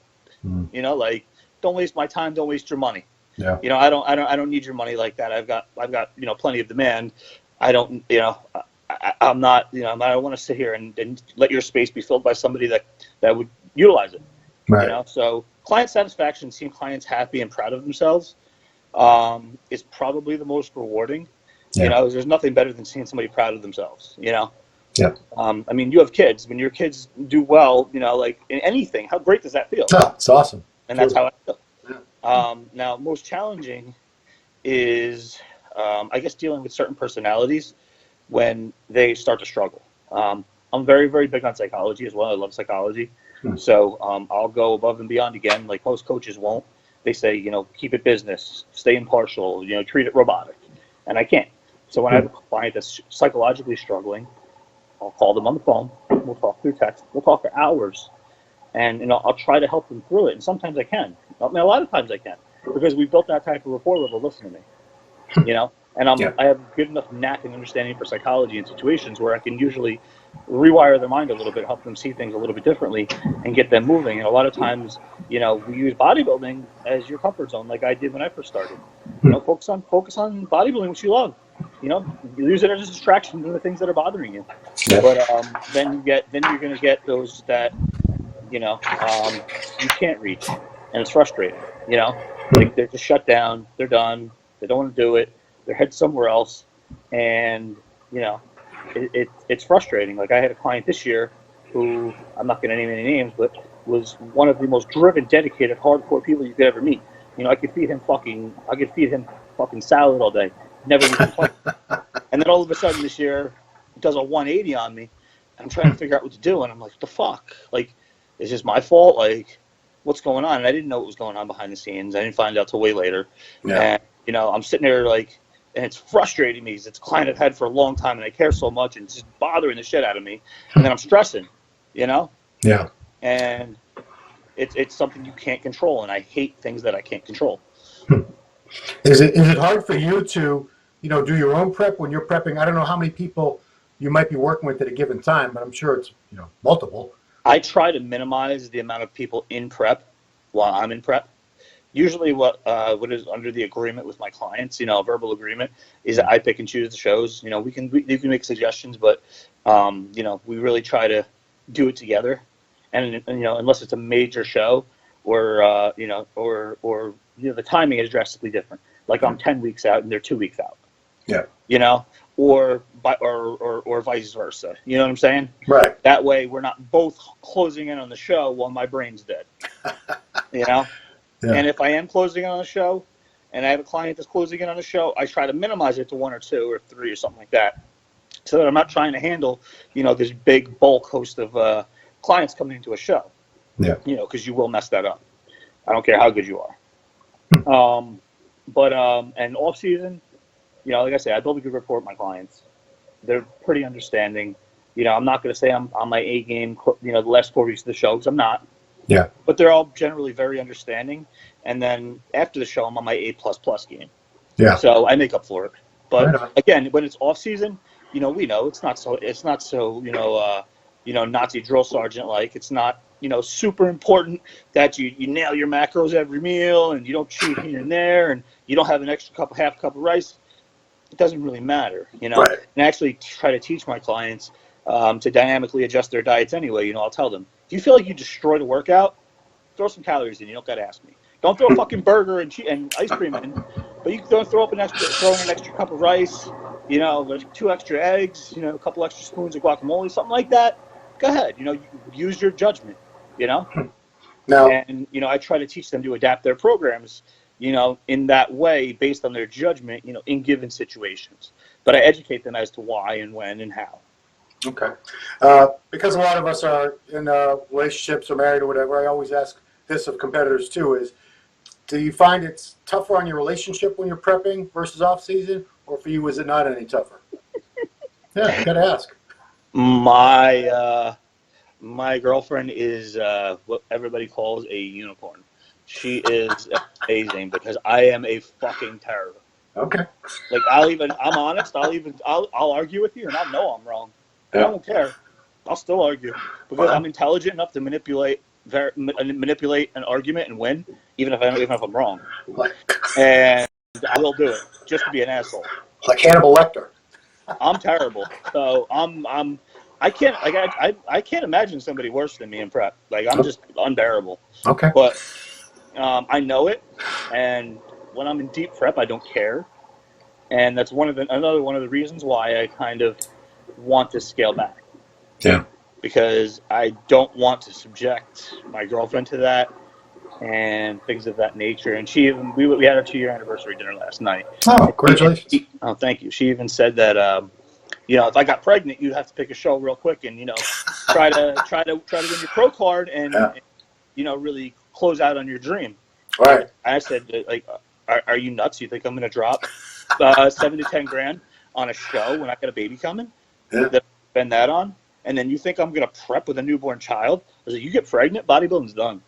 Don't waste my time. Don't waste your money. Yeah. I don't need your money like that. I've got plenty of demand. I don't I'm not I don't want to sit here and let your space be filled by somebody that would utilize it. Right. So client satisfaction, seeing clients happy and proud of themselves, is probably the most rewarding. Yeah. There's nothing better than seeing somebody proud of themselves. Yeah. You have kids. When your kids do well, like in anything, how great does that feel? Oh, it's awesome. And that's how I feel. Yeah. Now, most challenging is, I guess, dealing with certain personalities when they start to struggle. I'm very, very big on psychology as well. I love psychology. So I'll go above and beyond again, like most coaches won't. They say, keep it business, stay impartial, treat it robotic. And I can't. So when I have a client that's psychologically struggling, I'll call them on the phone. We'll talk through text. We'll talk for hours. And I'll try to help them through it. And sometimes I can. A lot of times I can, because we built that type of rapport where they'll listen to me. And I have good enough knack and understanding for psychology in situations where I can usually rewire their mind a little bit, help them see things a little bit differently, and get them moving. And a lot of times, we use bodybuilding as your comfort zone, like I did when I first started. Focus on bodybuilding, which you love. You use it as a distraction from the things that are bothering you. Yeah. But then you're going to get those that you can't reach, and it's frustrating. Like they're just shut down, they're done, they don't want to do it, their head's somewhere else, and it's frustrating. Like I had a client this year who, I'm not going to name any names, but was one of the most driven, dedicated, hardcore people you could ever meet. I could feed him fucking salad all day, never even complain. And then all of a sudden this year, he does a 180 on me. I'm trying to figure out what to do, and I'm like, what the fuck? Like, is this my fault? Like, what's going on? And I didn't know what was going on behind the scenes. I didn't find out till way later. Yeah. And I'm sitting there like, and it's frustrating me because it's a client I've had for a long time, and I care so much, and it's just bothering the shit out of me. And then I'm stressing, Yeah. And it's something you can't control, and I hate things that I can't control. Is it hard for you to, do your own prep when you're prepping? I don't know how many people you might be working with at a given time, but I'm sure it's, multiple. I try to minimize the amount of people in prep while I'm in prep. Usually what is under the agreement with my clients, a verbal agreement, is that I pick and choose the shows. You can make suggestions, but, we really try to do it together. And unless it's a major show or the timing is drastically different. Like I'm 10 weeks out and they're 2 weeks out. Yeah. Or vice versa. You know what I'm saying? Right. That way we're not both closing in on the show while my brain's dead. Yeah. And if I am closing in on a show and I have a client that's closing in on a show, I try to minimize it to 1 or 2 or 3 or something like that, so that I'm not trying to handle, this big bulk host of clients coming into a show. Yeah. Because you will mess that up. I don't care how good you are. And off season, like I say, I build a good rapport with my clients. They're pretty understanding. I'm not going to say I'm on my A game, the last 4 weeks of the show, because I'm not. Yeah. But they're all generally very understanding. And then after the show, I'm on my A++ game. Yeah. So I make up for it. But right again, when it's off season, we know it's not so Nazi drill sergeant like. It's not super important that you nail your macros every meal and you don't cheat here and there and you don't have an extra half cup of rice. It doesn't really matter, Right. And I actually try to teach my clients to dynamically adjust their diets anyway. I'll tell them, if you feel like you destroyed a workout, throw some calories in. You don't got to ask me. Don't throw a fucking burger and ice cream in, but you can throw in an extra cup of rice, like 2 extra eggs, a couple extra spoons of guacamole, something like that. Go ahead, use your judgment, Now, and I try to teach them to adapt their programs, in that way based on their judgment, in given situations. But I educate them as to why and when and how. Okay. Because a lot of us are in relationships or married or whatever, I always ask this of competitors too, is do you find it's tougher on your relationship when you're prepping versus off season, or for you is it not any tougher? Yeah, you gotta ask. My girlfriend is what everybody calls a unicorn. She is amazing because I am a fucking terror. Okay. Like I'm honest. I'll argue with you, and I know I'm wrong. I don't care. I'll still argue because I'm intelligent enough to manipulate an argument and win, even if I'm wrong. And I will do it just to be an asshole. Like Hannibal Lecter. I'm terrible. So I can't imagine somebody worse than me in prep. Like I'm just unbearable. Okay. But I know it, and when I'm in deep prep, I don't care, and that's another one of the reasons why I kind of want to scale back. Yeah. Because I don't want to subject my girlfriend to that and things of that nature. And we had our 2-year anniversary dinner last night. Oh, congratulations! Oh, thank you. She even said that if I got pregnant, you'd have to pick a show real quick and try to win your pro card and really close out on your dream. Right. I said, like, are you nuts? You think I'm going to drop $7 to $10 grand on a show when I got a baby coming? Yeah. That I spend that on, and then you think I'm going to prep with a newborn child? I was like, you get pregnant, bodybuilding's done.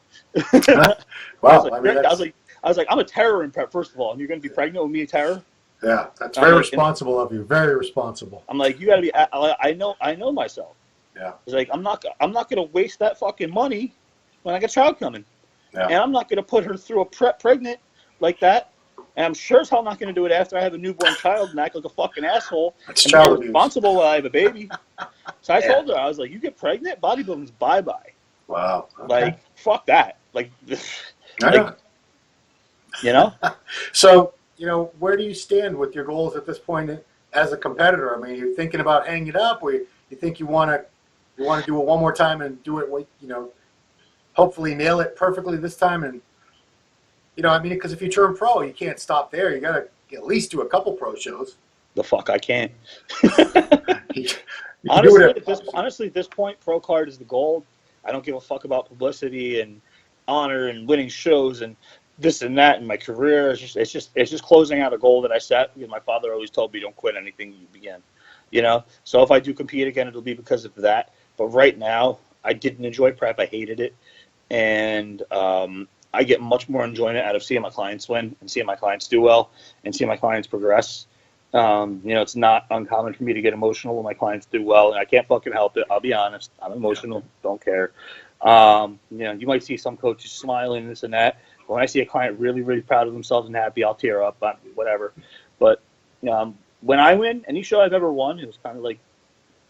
Wow. I was like, I'm a terror in prep, first of all, and you're going to be pregnant with me, a terror? Yeah, that's very responsible of you. Very responsible. I'm like, you got to be. I know myself. Yeah. It's like I'm not going to waste that fucking money when I got a child coming. Yeah. And I'm not going to put her through a prep pregnant like that. And I'm sure as hell not going to do it after I have a newborn child and act like a fucking asshole. That's and child be responsible while I have a baby. So I told her, I was like, you get pregnant, bodybuilding's bye-bye. Wow. Okay. Like, fuck that. Like, So, where do you stand with your goals at this point as a competitor? I mean, you're thinking about hanging it up, or you think you want to do it one more time and do it, hopefully nail it perfectly this time, and because if you turn pro, you can't stop there. You got to at least do a couple pro shows. The fuck, I can't. Honestly, at this point, pro card is the goal. I don't give a fuck about publicity and honor and winning shows and this and that in my career. It's just closing out a goal that I set. My father always told me, don't quit anything you begin. So if I do compete again, it'll be because of that. But right now, I didn't enjoy prep. I hated it, and I get much more enjoyment out of seeing my clients win and seeing my clients do well and seeing my clients progress. It's not uncommon for me to get emotional when my clients do well, and I can't fucking help it. I'll be honest. I'm emotional. Don't care. You might see some coaches smiling, this and that. But when I see a client really, really proud of themselves and happy, I'll tear up, whatever. But when I win, any show I've ever won, it was kind of like,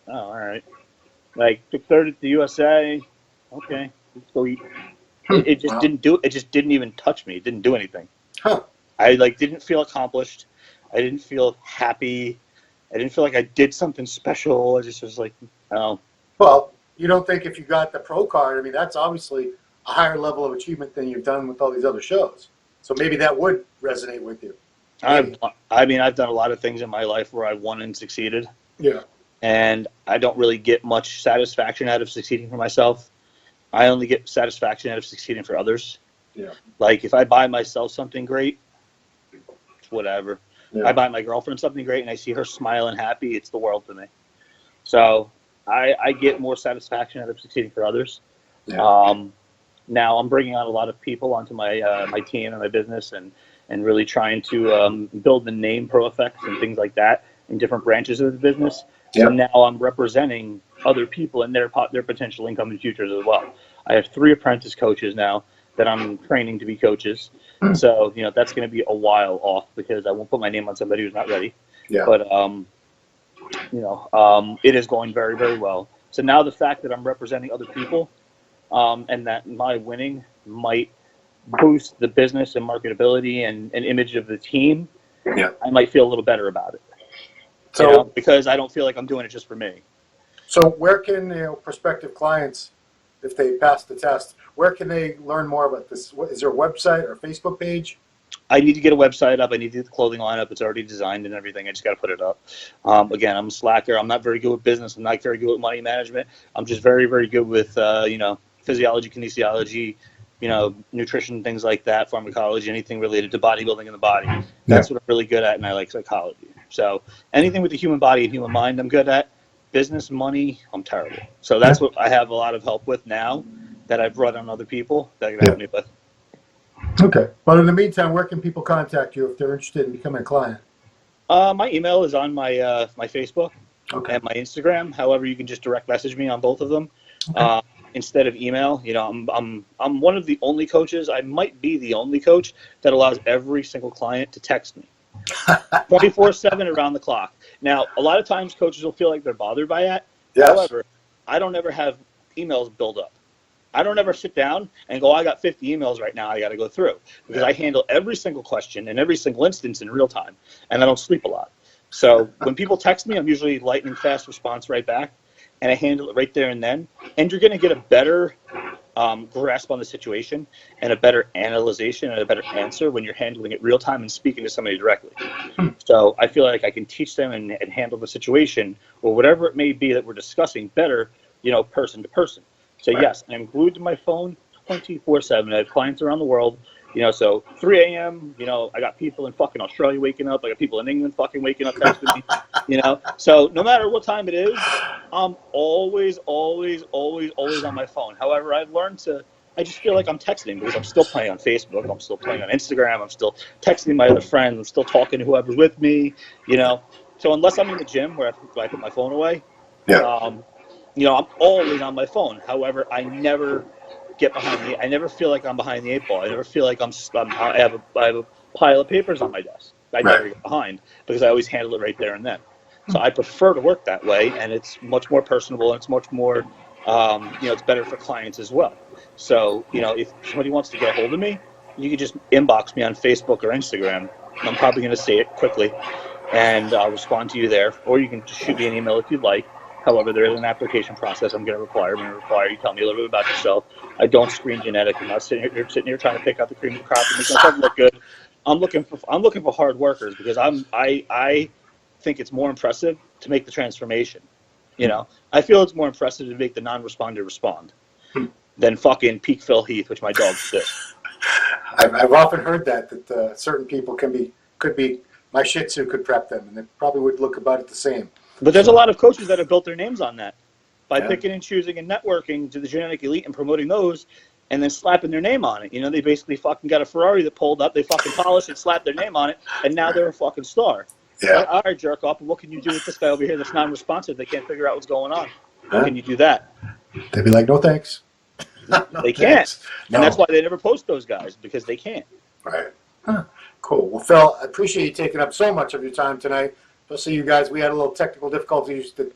oh, all right. Like, took third at the USA. Okay, let's go eat. It just didn't do it. It just didn't even touch me. It didn't do anything. Huh. I didn't feel accomplished. I didn't feel happy. I didn't feel like I did something special. I just was like, oh. Well, you don't think if you got the pro card, I mean, that's obviously a higher level of achievement than you've done with all these other shows. So maybe that would resonate with you. I've done a lot of things in my life where I won and succeeded. Yeah. And I don't really get much satisfaction out of succeeding for myself. I only get satisfaction out of succeeding for others. Yeah. Like, if I buy myself something great, whatever. Yeah. I buy my girlfriend something great and I see her smiling happy, it's the world to me. So I get more satisfaction out of succeeding for others. Yeah. Now I'm bringing on a lot of people onto my my team and my business and really trying to build the name Pro Effects and things like that in different branches of the business. Yeah. So now I'm representing other people and their potential income and futures as well. I have 3 apprentice coaches now that I'm training to be coaches. So, that's going to be a while off because I won't put my name on somebody who's not ready. Yeah. But, it is going very, very well. So now the fact that I'm representing other people and that my winning might boost the business and marketability and image of the team, Yeah. I might feel a little better about it. So, because I don't feel like I'm doing it just for me. So where can prospective clients, if they pass the test, where can they learn more about this? Is there a website or Facebook page? I need to get a website up. I need to get the clothing line up. It's already designed and everything. I just got to put it up. Again, I'm a slacker. I'm not very good with business. I'm not very good with money management. I'm just very, very good with, physiology, kinesiology, nutrition, things like that, pharmacology, anything related to bodybuilding in the body. That's what I'm really good at, and I like psychology. So anything with the human body and human mind, I'm good at. Business, money, I'm terrible. So that's what I have a lot of help with now that I've brought on other people that can help me with. Okay. But in the meantime, where can people contact you if they're interested in becoming a client? My email is on my my Facebook Okay. and my Instagram. However, you can just direct message me on both of them. Okay. Instead of email. I'm one of the only coaches. I might be the only coach that allows every single client to text me 24/7 around the clock. Now, a lot of times coaches will feel like they're bothered by that. Yes. However, I don't ever have emails build up. I don't ever sit down and go, I got 50 emails right now I got to go through, because I handle every single question and every single instance in real time, and I don't sleep a lot. So when people text me, I'm usually lightning fast response right back, and I handle it right there and then. And you're going to get a better grasp on the situation and a better analyzation and a better answer when you're handling it real time and speaking to somebody directly. So I feel like I can teach them and handle the situation or whatever it may be that we're discussing better, person to person. So yes, I'm glued to my phone 24/7. I have clients around the world, so 3 a.m., I got people in fucking Australia waking up. I got people in England fucking waking up texting me, So no matter what time it is, I'm always on my phone. However, I've learned I just feel like I'm texting because I'm still playing on Facebook. I'm still playing on Instagram. I'm still texting my other friends. I'm still talking to whoever's with me, So unless I'm in the gym where I put my phone away, I'm always on my phone. However, I never get I never feel like I'm behind the 8 ball. I never feel like I have a pile of papers on my desk. I never get behind because I always handle it right there and then. So I prefer to work that way, and it's much more personable, and it's much more, it's better for clients as well. So, if somebody wants to get a hold of me, you can just inbox me on Facebook or Instagram. I'm probably going to say it quickly, and I'll respond to you there. Or you can just shoot me an email if you'd like. However, there is an application process I'm going to require. I'm going to require you tell me a little bit about yourself. I don't screen genetic. I'm not sitting here trying to pick out the cream of the crop and make myself look good. I'm looking for hard workers because I think it's more impressive to make the transformation. I feel it's more impressive to make the non-responder respond than fucking peak Phil Heath, which my dogs do. I've often heard that certain people could be my Shih Tzu could prep them, and they probably would look about it the same. But there's a lot of coaches that have built their names on that by picking and choosing and networking to the genetic elite and promoting those and then slapping their name on it. You know, they basically fucking got a Ferrari that pulled up, they fucking polished it, slapped their name on it, and now they're a fucking star. Yeah. All right, jerk off. What can you do with this guy over here that's non-responsive? They can't figure out what's going on. Huh? Can you do that? They'd be like, no thanks. No, They can't. thanks. No. And that's why they never post those guys, because they can't. Right. Huh. Cool. Well, Phil, I appreciate you taking up so much of your time tonight. Especially you guys. We had a little technical difficulties that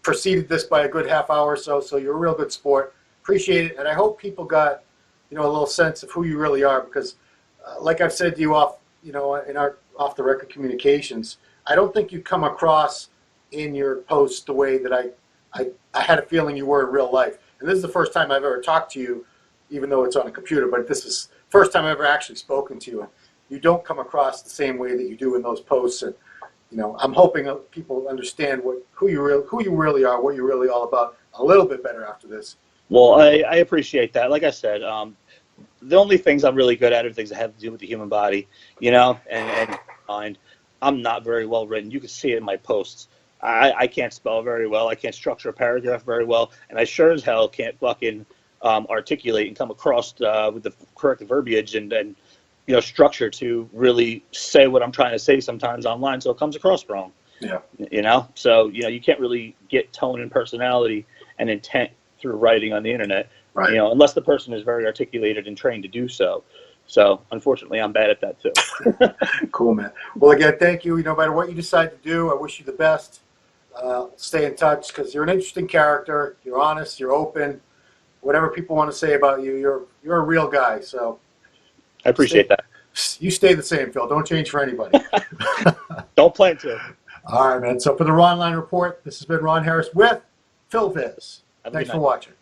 preceded this by a good half hour or so. So you're a real good sport. Appreciate it, and I hope people got a little sense of who you really are. Because, like I've said to you in our off the record communications, I don't think you come across in your posts the way that I had a feeling you were in real life. And this is the first time I've ever talked to you, even though it's on a computer. But this is the first time I've ever actually spoken to you. And you don't come across the same way that you do in those posts. And I'm hoping people understand who you really are, what you're really all about, a little bit better after this. Well, I appreciate that. Like I said, the only things I'm really good at are things that have to do with the human body, and mind. I'm not very well written. You can see it in my posts. I can't spell very well. I can't structure a paragraph very well, and I sure as hell can't fucking articulate and come across with the correct verbiage and structure to really say what I'm trying to say sometimes online, so it comes across wrong. Yeah. So you can't really get tone and personality and intent through writing on the internet, right. Unless the person is very articulated and trained to do so. So unfortunately, I'm bad at that too. Cool, man. Well, again, thank you. No matter what you decide to do, I wish you the best. Stay in touch, because you're an interesting character. You're honest. You're open. Whatever people want to say about you, you're a real guy. So I appreciate that. You stay the same, Phil. Don't change for anybody. Don't plan to. All right, man. So for the Ronline Report, this has been Ron Harris with Phil Viz. Thanks for watching.